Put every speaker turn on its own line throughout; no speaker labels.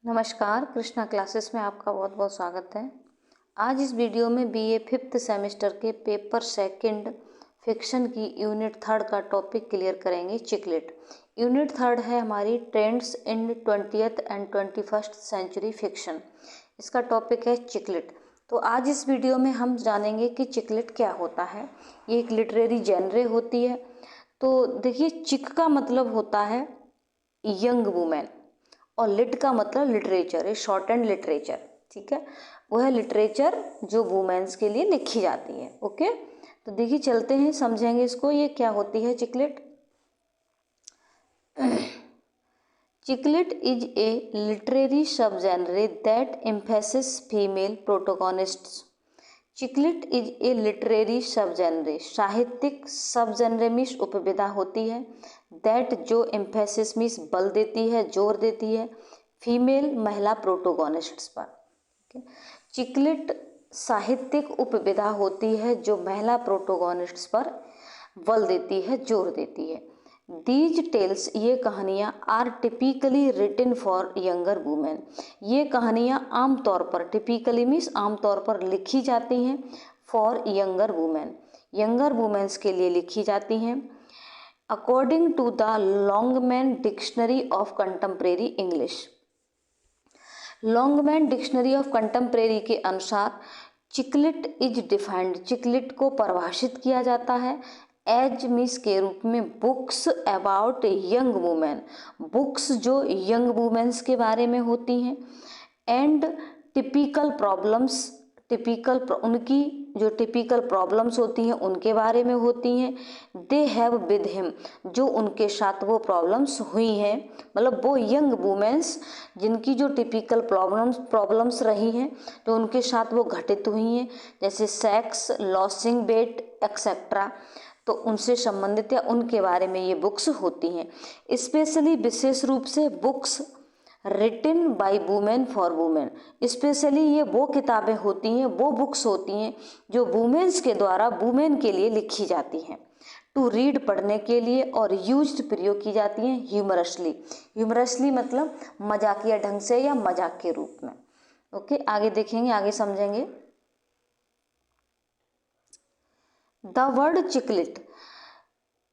नमस्कार, कृष्णा क्लासेस में आपका बहुत बहुत स्वागत है। आज इस वीडियो में बीए 5th सेमेस्टर के पेपर सेकंड फिक्शन की यूनिट 3 का टॉपिक क्लियर करेंगे। चिकलिट यूनिट 3 है हमारी trends in 20th and 21st century fiction. इसका टॉपिक है चिकलिट। तो आज इस वीडियो में हम जानेंगे कि चिकलिट क्या होता है। ये एक लिटरेरी जेनरे होती है। तो देखिए, चिक का मतलब होता है यंग वुमेन और लिट का मतलब लिटरेचर है, शॉर्ट एंड लिटरेचर। ठीक है, वह लिटरेचर जो वुमेन्स के लिए लिखी जाती है। ओके, तो देखिए चलते हैं, समझेंगे इसको। ये क्या होती है chick lit? Chick lit is a literary sub genre that emphasis female protagonists. Chick lit is a literary sub genre, साहित्यिक सब जेनरे मीन्स उपविधा होती है। दैट जो एम्फेसिस मीन्स बल देती है, जोर देती है, फीमेल महिला प्रोटोगोनिस्ट्स पर। चिकलिट साहित्यिक उपविधा होती है जो महिला प्रोटोगोनिस्ट्स पर बल देती है, जोर देती है। दीज टेल्स, ये कहानियाँ, are typically written for younger women. ये कहानियाँ आमतौर पर, टिपिकली मीन्स आमतौर पर लिखी जाती हैं, for younger women, younger womens के लिए लिखी जाती हैं। According to the Longman dictionary of contemporary English, Longman dictionary of contemporary के अनुसार चिकलिट इज डिफाइंड, चिकलिट को परिभाषित किया जाता है एज मीन्स के रूप में books about young women, books जो यंग वुमेन्स के बारे में होती हैं, एंड टिपिकल प्रॉब्लम्स, उनकी जो टिपिकल प्रॉब्लम्स होती हैं उनके बारे में होती हैं। दे हैव विद हिम, जो उनके साथ वो प्रॉब्लम्स हुई हैं, मतलब वो यंग वुमेन्स जिनकी जो टिपिकल प्रॉब्लम्स रही हैं, जो उनके साथ वो घटित हुई हैं, जैसे सेक्स, लॉसिंग वेट एक्सेट्रा, तो उनसे संबंधित या उनके बारे में ये बुक्स होती हैं। स्पेशली, विशेष रूप से, books written by women for women, specially ये वो किताबें होती हैं, वो बुक्स होती हैं जो वुमेन्स के द्वारा वुमेन के लिए लिखी जाती हैं, टू रीड, पढ़ने के लिए, और यूज्ड, प्रयोग की जाती हैं, ह्यूमरसली, ह्यूमरसली मतलब मजाकिया ढंग से या मजाक के रूप में। ओके, आगे देखेंगे, आगे समझेंगे। The word chicklet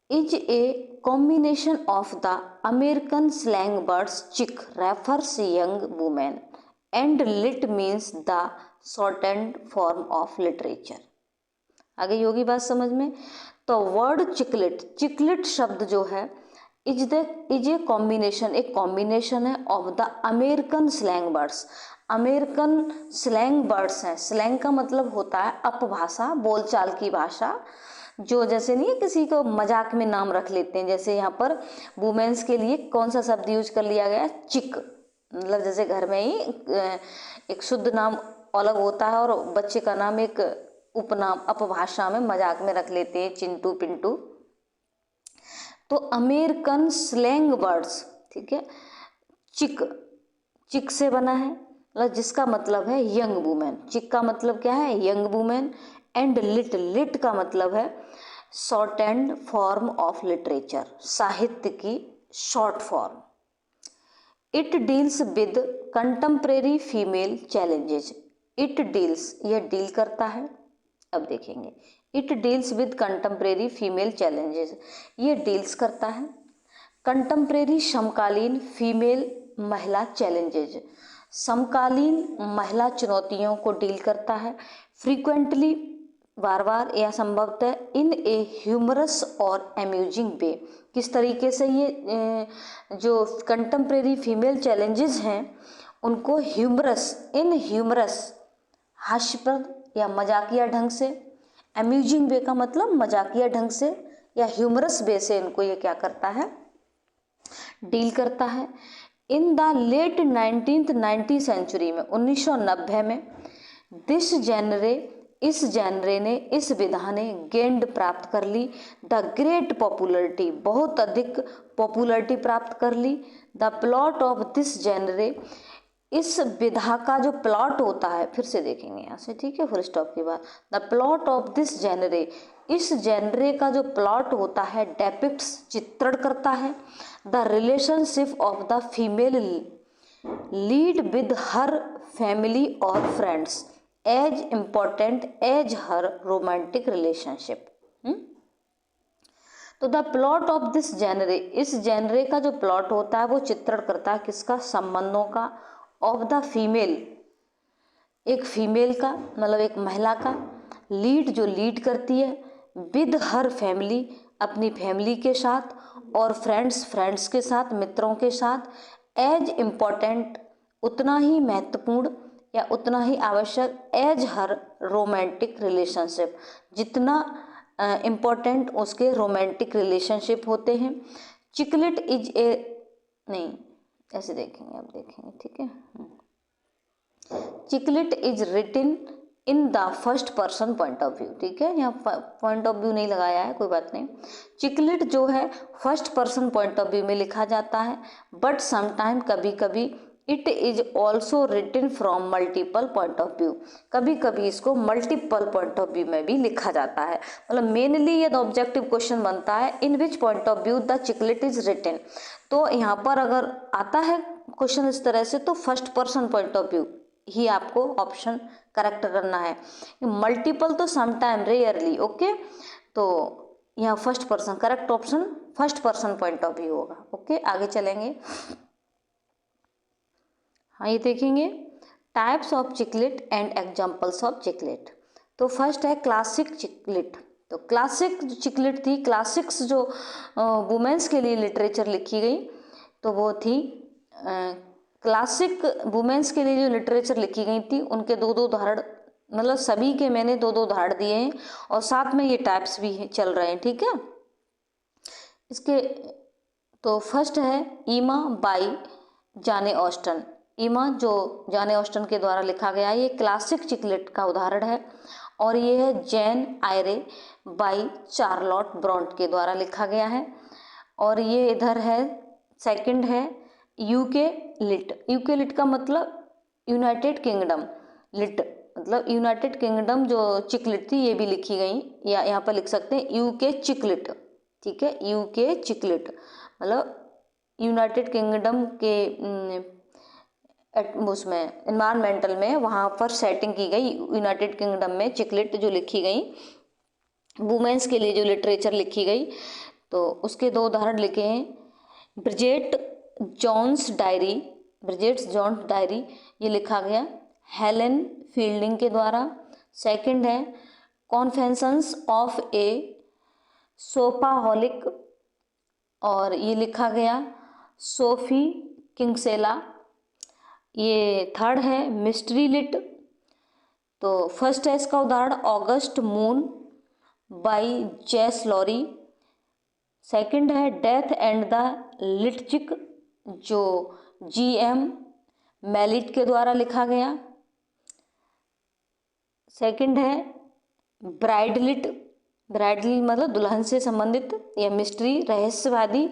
is a combination of the American slang words chick refers young woman and lit means the shortened form of literature। आगे योगी बात समझ में। तो वर्ड चिकलिट, चिकलिट शब्द जो है इज ए कॉम्बिनेशन, एक कॉम्बिनेशन है of the American slang words, American slang words हैं। स्लैंग का मतलब होता है अपभाषा, बोलचाल की भाषा, जो जैसे नहीं है किसी को मजाक में नाम रख लेते हैं, जैसे यहाँ पर वुमेन्स के लिए कौन सा शब्द यूज कर लिया गया, चिक, मतलब जैसे घर में ही एक शुद्ध नाम अलग होता है और बच्चे का नाम एक उपनाम अपभाषा में मजाक में रख लेते हैं, चिंटू पिंटू। तो अमेरिकन स्लैंग वर्ड्स, ठीक है, चिक, चिक से बना है, मतलब जिसका मतलब है यंग वुमेन। चिक का मतलब क्या है, young women, and lit, lit का मतलब है short and form of literature, साहित्य की short form. It deals with contemporary female challenges, it deals, यह डील करता है, अब देखेंगे, it deals with contemporary female challenges, ये डील्स करता है कंटेम्प्रेरी समकालीन फीमेल महिला चैलेंजेज, समकालीन महिला चुनौतियों को डील करता है, फ्रीक्वेंटली, बार बार या संभवतः, इन ए ह्यूमरस और अम्यूजिंग वे, किस तरीके से ये जो कंटेम्प्रेरी फीमेल चैलेंजेस हैं उनको ह्यूमरस, इन ह्यूमरस, हास्यप्रद या मजाकिया ढंग से, अम्यूजिंग वे का मतलब मजाकिया ढंग से या ह्यूमरस वे से इनको ये क्या करता है, डील करता है। In the late 19th century में, 1990 में, दिस जेनरे, इस जेनरे ने, इस विधा ने गेंड प्राप्त कर ली, द ग्रेट पॉपुलरिटी, बहुत अधिक पॉपुलरिटी प्राप्त कर ली। द प्लॉट ऑफ दिस जेनरे, इस विधा का जो प्लॉट होता है, फिर से देखेंगे यहाँ से, ठीक है, फुल स्टॉप के बाद, द प्लॉट ऑफ दिस जेनरे, इस जेनरे का जो प्लॉट होता है, डेपिक्ट्स, चित्रण करता है, the relationship of the female lead with her family और फ्रेंड्स एज इम्पॉर्टेंट एज हर रोमांटिक रिलेशनशिप। तो द प्लॉट ऑफ दिस जेनरे, इस जेनरे का जो प्लॉट होता है वो चित्रण करता है किसका, संबंधों का, ऑफ द फीमेल, एक फीमेल का मतलब एक महिला का, लीड जो लीड करती है, विद हर फैमिली अपनी फैमिली के साथ, और फ्रेंड्स फ्रेंड्स के साथ, मित्रों के साथ, एज इम्पॉर्टेंट उतना ही महत्वपूर्ण या उतना ही आवश्यक, एज हर रोमांटिक रिलेशनशिप जितना इम्पॉर्टेंट उसके रोमांटिक रिलेशनशिप होते हैं। चिकलेट इज ए, नहीं ऐसे देखेंगे, आप देखेंगे ठीक है। Chick lit is रिटिन in the first person point of view, ठीक है, यहाँ पॉइंट ऑफ व्यू नहीं लगाया है, कोई बात नहीं। चिकलेट जो है first person point of view में लिखा जाता है, बट समटाइम कभी कभी it is also रिटिन from multiple point of view, कभी कभी इसको मल्टीपल पॉइंट ऑफ व्यू में भी लिखा जाता है। मतलब मेनली यदि ऑब्जेक्टिव क्वेश्चन बनता है in which point of view the chick lit is written, तो यहाँ पर अगर आता है क्वेश्चन इस तरह से तो first person point of view ही आपको ऑप्शन करेक्ट करना है। मल्टीपल तो समटाइम रेयरली, ओके, तो यहाँ first person correct option first person point of view होगा। ओके आगे चलेंगे। हाँ ये देखेंगे types of chiclet and examples of chiclet. तो फर्स्ट है क्लासिक चिकलेट। तो क्लासिक जो चिकलेट थी, क्लासिक्स जो वुमेन्स के लिए लिटरेचर लिखी गई तो वो थी क्लासिक वुमेन्स के लिए जो लिटरेचर लिखी गई थी उनके दो दो उदाहरण, मतलब सभी के मैंने दो दो उदाहरण दिए हैं और साथ में ये टाइप्स भी चल रहे हैं, ठीक है। इसके तो फर्स्ट है ईमा बाई जाने ऑस्टन। ईमा जो जाने ऑस्टन के द्वारा लिखा गया है, ये क्लासिक चिकलेट का उदाहरण है। और ये है जैन आयरे बाई चार्लोट ब्रॉन्ट के द्वारा लिखा गया है। और ये इधर है सेकंड है यूके लिट। यूके लिट का मतलब यूनाइटेड किंगडम, लिट मतलब यूनाइटेड किंगडम जो चिकलिट थी ये भी लिखी गई, या यहाँ पर लिख सकते हैं यूके चिकलिट, ठीक है, यूके चिकलिट मतलब यूनाइटेड किंगडम के उसमें एनवायरमेंटल में वहाँ पर सेटिंग की गई यूनाइटेड किंगडम में चिकलिट जो लिखी गई, वुमेन्स के लिए जो लिटरेचर लिखी गई। तो उसके दो उदाहरण लिखे हैं Bridget Jones diary, Bridget Jones diary ये लिखा गया हेलेन फील्डिंग के द्वारा। सेकंड है कॉन्फेशंस ऑफ ए सोपाहोलिक और ये लिखा गया सोफी किंगसेला। ये थर्ड है मिस्ट्री लिट। तो फर्स्ट है इसका उदाहरण ऑगस्ट मून बाई जेस लॉरी। सेकंड है डेथ एंड द लिटचिक जो GM मैलिट के द्वारा लिखा गया। सेकंड है ब्राइडलिट, ब्राइडल मतलब दुल्हन से संबंधित, यह मिस्ट्री रहस्यवादी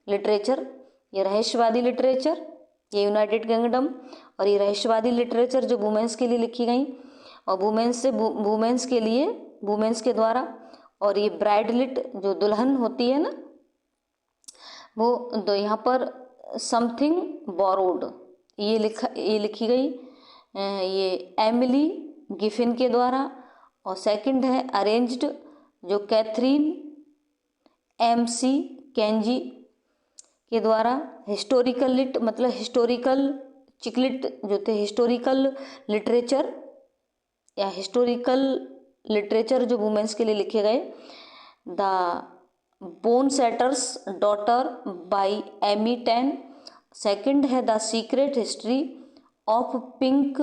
लिटरेचर, ये रहस्यवादी लिटरेचर ये यूनाइटेड किंगडम, और ये रहस्यवादी लिटरेचर जो वुमेन्स के लिए लिखी गई और वुमेन्स से वुमेन्स के लिए वुमेन्स के द्वारा। और ये ब्राइडलिट जो दुल्हन होती है ना वो, तो यहाँ पर समथिंग बोरोड ये लिखी गई ये एमिली गिफिन के द्वारा। और सेकंड है अरेंज्ड जो कैथरीन MC केंजी के द्वारा। हिस्टोरिकल लिट मतलब हिस्टोरिकल चिकलिट जो थे हिस्टोरिकल लिटरेचर या हिस्टोरिकल लिटरेचर जो वुमेन्स के लिए लिखे गए। The bone setter's daughter by Amy Tan. Second है the secret history of pink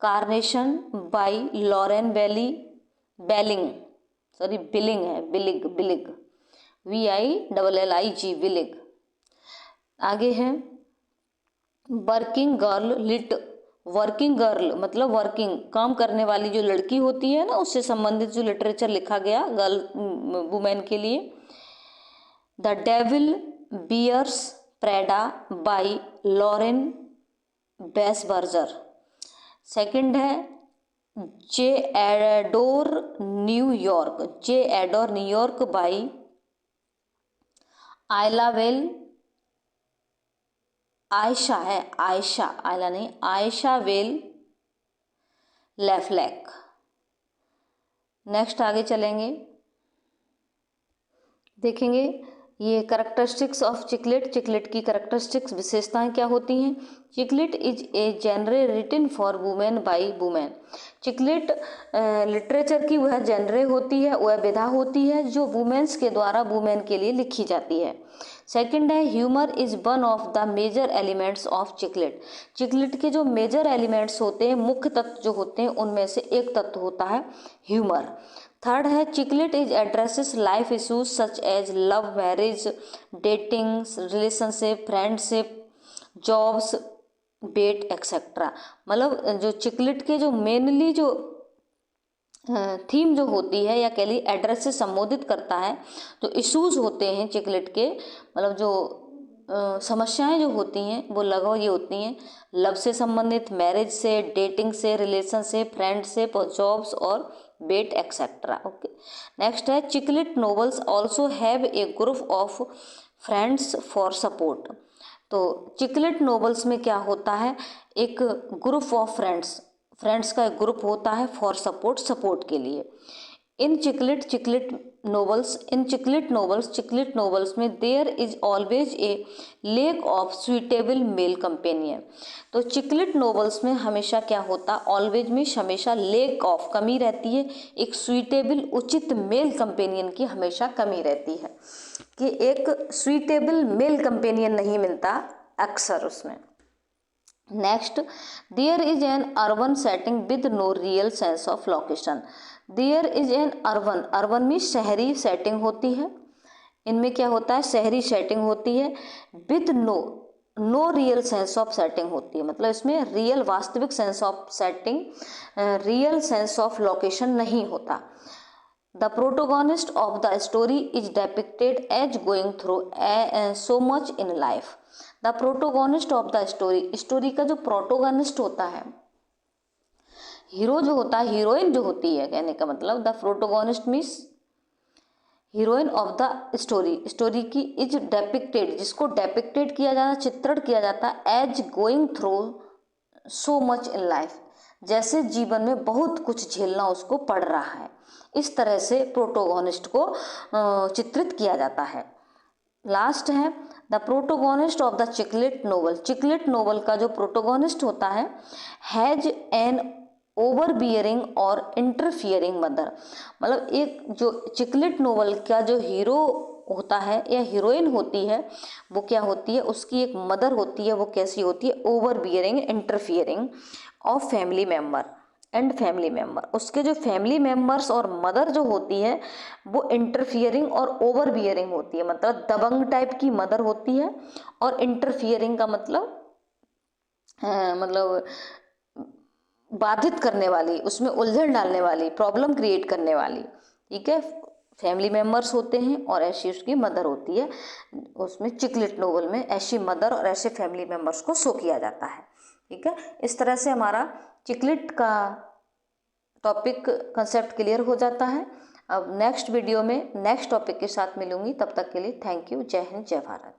carnation by Lauren Belling, sorry Billing है, बिलिग VILLIG विलिग। आगे है working girl lit. Working girl मतलब वर्किंग काम करने वाली जो लड़की होती है ना उससे संबंधित जो लिटरेचर लिखा गया गर्ल वुमेन के लिए। The devil wears Prada by Lauren Weisberger. Second है j'adore New York by Ayla Well Ayesha है, आयशा, आयला नहीं, आयशा वेल लेफ्लैक। नेक्स्ट आगे चलेंगे, देखेंगे ये करेक्टरिस्टिक्स ऑफ चिकलेट। चिकलेट की करेक्टरिस्टिक्स विशेषताएं क्या होती हैं। Chick lit is a genre written for women by women. Chick lit literature की वह जेनरे होती है, वह विधा होती है जो वुमेन्स के द्वारा वुमेन के लिए लिखी जाती है। सेकंड है humour is one of the major elements of chick lit. Chick lit के जो मेजर एलिमेंट्स होते हैं, मुख्य तत्व जो होते हैं, उनमें से एक तत्व होता है ह्यूमर। थर्ड है chick lit is addresses life issues such as love, marriage, dating, relationship, friendship, jobs, date etcetera. मतलब जो चिकलेट के जो मेनली जो थीम जो होती है या कह ली एड्रेस से संबोधित करता है, जो इश्यूज होते हैं चिकलेट के, मतलब जो समस्याएं जो होती हैं वो लगभग ये होती हैं लव से संबंधित, मैरिज से, डेटिंग से, रिलेशनशिप, फ्रेंडशिप और जॉब्स और बेट एक्सेट्रा। ओके, नेक्स्ट है chiclet novels also have a group of friends for support. तो चिकलेट नॉवेल्स में क्या होता है, एक ग्रुप ऑफ फ्रेंड्स का एक ग्रुप होता है फॉर सपोर्ट, सपोर्ट के लिए। इन चिकलेट नॉवेल्स में there is always a lack of suitable male companion. तो चिकलेट नॉवेल्स में हमेशा क्या होता, ऑलवेज में हमेशा लेक ऑफ कमी रहती है, एक सुइटेबल उचित मेल कंपेनियन की हमेशा कमी रहती है, कि एक सुइटेबल मेल कंपेनियन नहीं मिलता अक्सर उसमें। Next, there is an urban setting with no real sense of location. There is an urban में शहरी सेटिंग होती है, इनमें क्या होता है, शहरी सेटिंग होती है, with no real sense of setting होती है, मतलब इसमें रियल वास्तविक sense of setting, real sense of location नहीं होता। The protagonist of the story is depicted as going through so much in life. The protagonist of the story का जो protagonist होता है, हीरो जो होता है, हीरोइन जो होती है, कहने का मतलब the protagonist means heroine of the story की इज डेपिक्टेड, जिसको डेपिक्टेड किया जाता, चित्रण किया जाता, as going through so much in life, जैसे जीवन में बहुत कुछ झेलना उसको पड़ रहा है, इस तरह से प्रोटोगोनिस्ट को चित्रित किया जाता है। लास्ट है the protagonist of the chiclet novel. Chiclet novel का जो प्रोटोगोनिस्ट होता है, हैज एन ओवर बियरिंग और इंटरफियरिंग मदर। मतलब एक जो चिकलेट नोवेल का जो हीरो होता है या हीरोइन होती है, वो क्या होती है, उसकी एक मदर होती है, वो कैसी होती है, over bearing, interfering of family member and family member. उसके जो फैमिली मेम्बर्स और मदर जो होती है वो इंटरफियरिंग और ओवर बियरिंग होती है, मतलब दबंग टाइप की मदर होती है, और इंटरफियरिंग का मतलब बाधित करने वाली, उसमें उलझन डालने वाली, प्रॉब्लम क्रिएट करने वाली, ठीक है, फैमिली मेम्बर्स होते हैं और ऐसी उसकी मदर होती है। उसमें चिकलेट नोवेल में ऐसी मदर और ऐसे फैमिली मेम्बर्स को शो किया जाता है, ठीक है। इस तरह से हमारा चिकलेट का टॉपिक कंसेप्ट क्लियर हो जाता है। अब नेक्स्ट वीडियो में नेक्स्ट टॉपिक के साथ मिलूंगी, तब तक के लिए थैंक यू। जय हिंद, जय भारत।